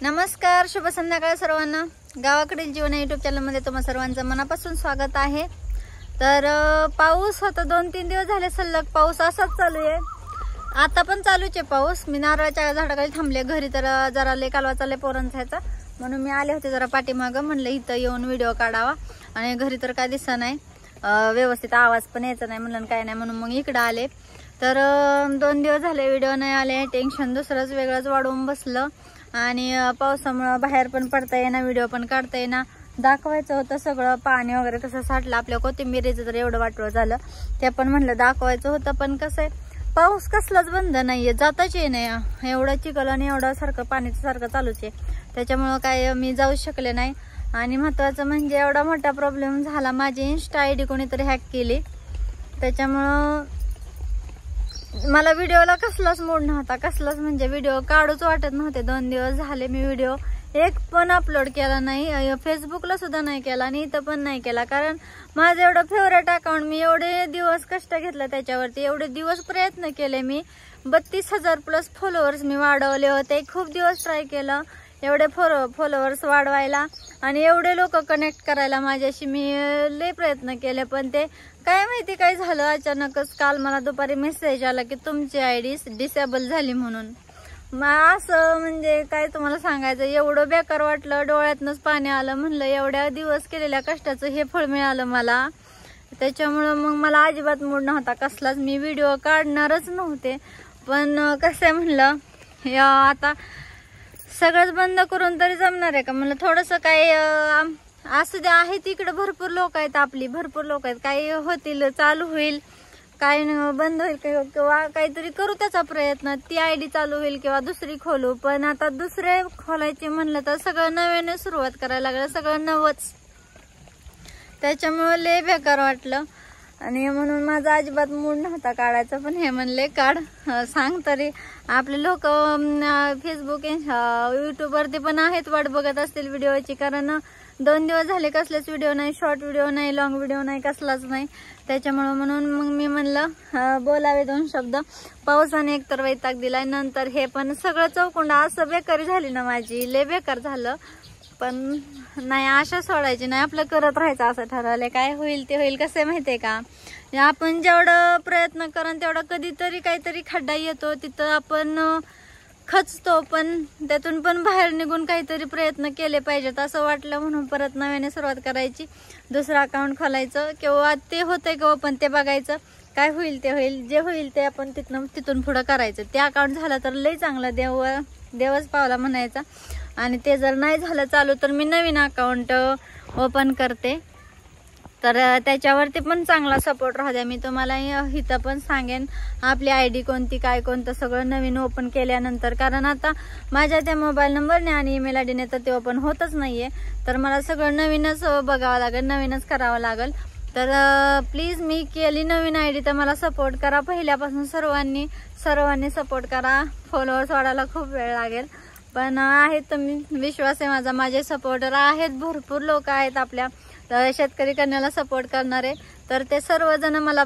नमस्कार, शुभ संध्याकाळ सर्वांना। गावाकडील जीवन युट्यूब चॅनल मध्ये तुम्हा सर्वांचं मनापासून स्वागत आहे। तर पाऊस होता 2-3 दिवस झाले सलग पाऊस असाच चालू आहे। आता पण चालूच आहे पाऊस। मी नारळाच्या झाडाखाली थांबले, घरी तर जरा लय कालवा चालले पोरांचा ह्याचा, म्हणून मी आले होते जरा पाठीमागं, म्हणलं इथं येऊन व्हिडिओ काढावा। आणि घरी तर काय दिसत नाही, व्यवस्थित आवाज पण यायचा नाही, म्हणलं काय नाही, म्हणून मग इकडे आले। तर 2 दिवस झाले व्हिडिओ नाही आले, टेन्शन दुसरंच वेगळंच वाढवून बसलं। आणि पावसामुळे बाहेर पण पडता येईना, व्हिडिओ पण काढता येईना। दाखवायचं होतं सगळं, पाणी वगैरे कसं साठलं आपल्या कोथिंबीरीचं, तर एवढं वाटलं झालं ते पण म्हणलं दाखवायचं होतं। पण कसं आहे, पाऊस कसलाच बंद नाहीये, जाताच ये नाही, एवढा चिखल आणि एवढं सारखं पाणीचं सारखं चालूच आहे, त्याच्यामुळं काय मी जाऊ शकले नाही। आणि महत्वाचं म्हणजे एवढा मोठा प्रॉब्लेम झाला, माझी इन्स्टा आयडी कोणीतरी हॅक केली, त्याच्यामुळं मला व्हिडिओला कसलाच मूड नव्हता, कसलाच म्हणजे व्हिडिओ काढूच वाटत नव्हते। 2 दिवस झाले मी व्हिडिओ एक पण अपलोड केला नाही, फेसबुकला सुद्धा नाही केला आणि इथं पण नाही केला, कारण माझं एवढं फेवरेट अकाउंट, मी एवढे दिवस कष्ट घेतलं त्याच्यावरती, एवढे दिवस प्रयत्न केले मी, 32,000 प्लस फॉलोअर्स मी वाढवले होते। खूप दिवस ट्राय केलं एवढे फॉलोअर्स वाढवायला आणि एवढे लोक कनेक्ट करायला माझ्याशी, मी लय प्रयत्न केले, पण ते काय माहिती काय झालं, अचानकच काल मला दुपारी मेसेज आला की तुमची आयडी डिसेबल झाली म्हणून। असं म्हणजे काय तुम्हाला सांगायचं, एवढं बेकार वाटलं, डोळ्यातनच पाणी आलं, म्हणलं एवढ्या दिवस केलेल्या कष्टाचं हे फळ मिळालं मला। त्याच्यामुळं मग मला अजिबात मूड नव्हता कसलाच, मी व्हिडिओ काढणारच नव्हते। पण कसं म्हणलं आता सगळंच बंद करून तरी जमणार आहे का, म्हणलं थोडंसं काय असू दे, आहे तिकडे भरपूर लोक आहेत, आपली भरपूर लोक आहेत, काही होतील, चालू होईल, काय बंद होईल किंवा काहीतरी करू त्याचा प्रयत्न, ती आयडी चालू होईल किंवा दुसरी खोलू। पण आता दुसरे खोलायचे म्हणलं तर सगळं नव्याने सुरुवात करायला लागलं, सगळं नवच, त्याच्यामुळे लय बेकार वाटलं आणि म्हणून माझा अजिबात मूड नव्हता काढायचा। पण हे म्हणले काढ, सांग तरी, आपले लोक फेसबुक युट्यूबवरती पण आहेत, वाट बघत असतील व्हिडिओची, कारण 2 दिवस झाले कसलेच व्हिडिओ नाही, शॉर्ट व्हिडिओ नाही, लॉंग व्हिडिओ नाही, कसलाच नाही, त्याच्यामुळे म्हणून मग मी म्हणलं बोलावे 2 शब्द। पावसाने एकतर वैताग दिलाय, नंतर हे पण सगळं चौकुंडा असं बेकारी झाली ना माझी, लय बेकार झालं। पण नाही, आशा सोडायची नाही, आपलं करत राहायचं असं ठरवलंय, काय होईल ते होईल। कसं माहितीये का, आपण जेवढं प्रयत्न करून तेवढं कधीतरी काहीतरी खड्डा येतो, तिथं आपण खचतो, पण त्यातून पण बाहेर निघून काहीतरी प्रयत्न केले पाहिजेत असं वाटलं, म्हणून परत नव्याने सुरुवात करायची, दुसरं अकाउंट खोलायचं, किंवा ते होतंय किंवा पण ते बघायचं, काय होईल ते होईल, जे होईल ते आपण तिथून पुढं करायचं। ते अकाउंट झालं तर लय चांगलं, देवच पावला म्हणायचा, आणि ते जर नाही झालं चालू तर मी नवीन अकाउंट ओपन करते, तर त्याच्यावरती पण चांगला सपोर्ट राहू द्या। मी तुम्हाला इथं पण सांगेन आपली आयडी कोणती, काय कोणतं सगळं नवीन ओपन केल्यानंतर, कारण आता माझ्या त्या मोबाईल नंबरने आणि ईमेल आयडीने तर ते ओपन होतच नाहीये, तर मला सगळं नवीनच बघावं लागेल, नवीनच करावं लागेल। तर प्लीज मी केली नवीन आयडी तर मला सपोर्ट करा, पहिल्यापासून सर्वांनी सपोर्ट करा, फॉलोअर्स वाढायला खूप वेळ लागेल, पण आहेत तुम्ही, विश्वास आहे माझा, माझे सपोर्टर आहेत, भरपूर लोक आहेत आपल्या शेतकरी कन्याला सपोर्ट करणारे, तर ते सर्वजण मला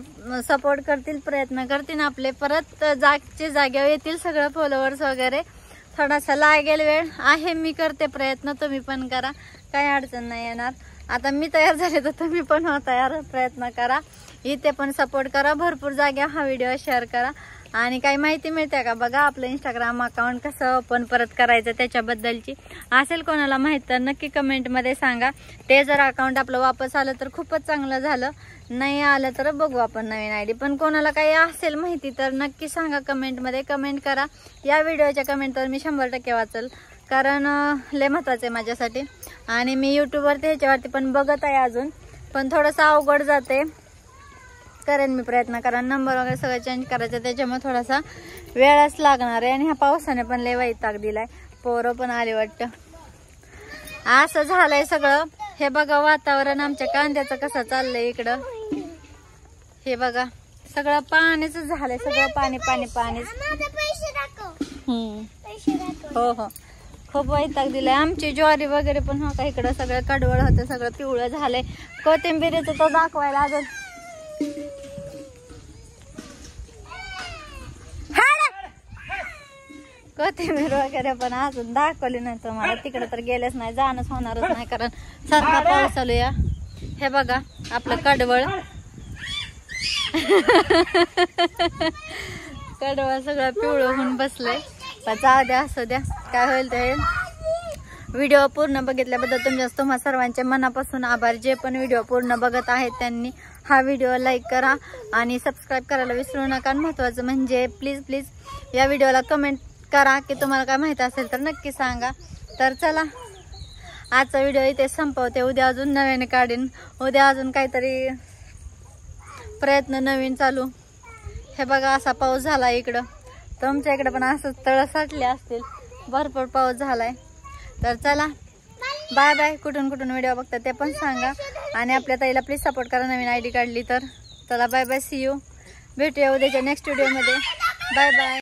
सपोर्ट करतील, प्रयत्न करतील, आपले परत जागेवर येतील सगळं फॉलोअर्स वगैरे। थोडासा लागेल वेळ आहे, मी करते प्रयत्न, तुम्ही पण करा, काही अडचण नाही येणार। आता मी तयार झाले तर तुम्ही पण तयार, प्रयत्न करा, इथे पण सपोर्ट करा, भरपूर जागे हा व्हिडिओ शेअर करा। आणि काही माहिती मिळते का बघा, आपलं इंस्टाग्राम अकाउंट कसं ओपन परत करायचं त्याच्याबद्दलची असेल कोणाला माहित तर नक्की कमेंटमध्ये सांगा। ते जर अकाउंट आपलं वापस आलं तर खूपच चांगलं झालं, नाही आलं तर बघू आपण नवीन आयडी। पण कोणाला काही असेल माहिती तर नक्की सांगा, कमेंटमध्ये कमेंट करा, या व्हिडिओच्या कमेंट तर मी 100% वाचल, कारण लय महत्वाचं आहे माझ्यासाठी। आणि मी युट्यूबवरती ह्याच्यावरती पण बघत आहे अजून, पण थोडंसं अवघड जाते, करेन मी प्रयत्न, कारण नंबर वगैरे सगळं चेंज करायचं, त्याच्यामुळे थोडासा वेळच लागणार आहे। आणि ह्या पावसाने पण लय वैताग दिलाय, पोरं पण आले वाटतं, असं झालंय सगळं। हे बघा वातावरण आमच्या कांद्याचं कसं चाललंय इकडं, हे बघा सगळं पाणीच झालंय, सगळं पाणीच। हो हो, खूप वैताग दिलाय। आमची ज्वारी वगैरे पण हो का इकडं सगळं कडवळ होतं, सगळं पिवळं झालंय, कोथिंबीरीचं तर दाखवायला अजून कोथिंबीर वगैरे पण अजून दाखवली नाही तुम्हाला. तिकडे तर गेलेच नाही, जाणंच होणारच नाही कारण सारखा पाऊस चालू या. हे बघा आपलं कडवळ कडवळ सगळं पिवळं होऊन बसलंय. पण जाऊ द्या, असू द्या, काय होईल ते. व्हिडिओ पूर्ण बघितल्याबद्दल तुम्हा सर्वांचे मनापासून आभार. जे पण व्हिडिओ पूर्ण बघत आहेत त्यांनी हा व्हिडिओ लाईक करा आणि सबस्क्राईब करायला विसरू नका. महत्त्वाचं म्हणजे प्लीज या व्हिडिओला कमेंट करा की तुम्हाला काय माहिती असेल तर नक्की सांगा. तर चला आजचा व्हिडिओ इथे संपवते. उद्या अजून नव्याने काढीन. उद्या अजून काहीतरी प्रयत्न नवीन चालू. हे बघा असा पाऊस झाला इकडं. तुमच्या इकडं पण असंच तळ साठले असतील. भरपूर पाऊस झालाय. तर चला बाय बाय. कुठून व्हिडिओ बघता ते पण सांगा आणि आपल्या ताईला प्लीज सपोर्ट करा नवीन आयडी काढली तर. चला बाय बाय, सी यू. भेटूया उद्याच्या नेक्स्ट व्हिडिओमध्ये. Bye bye.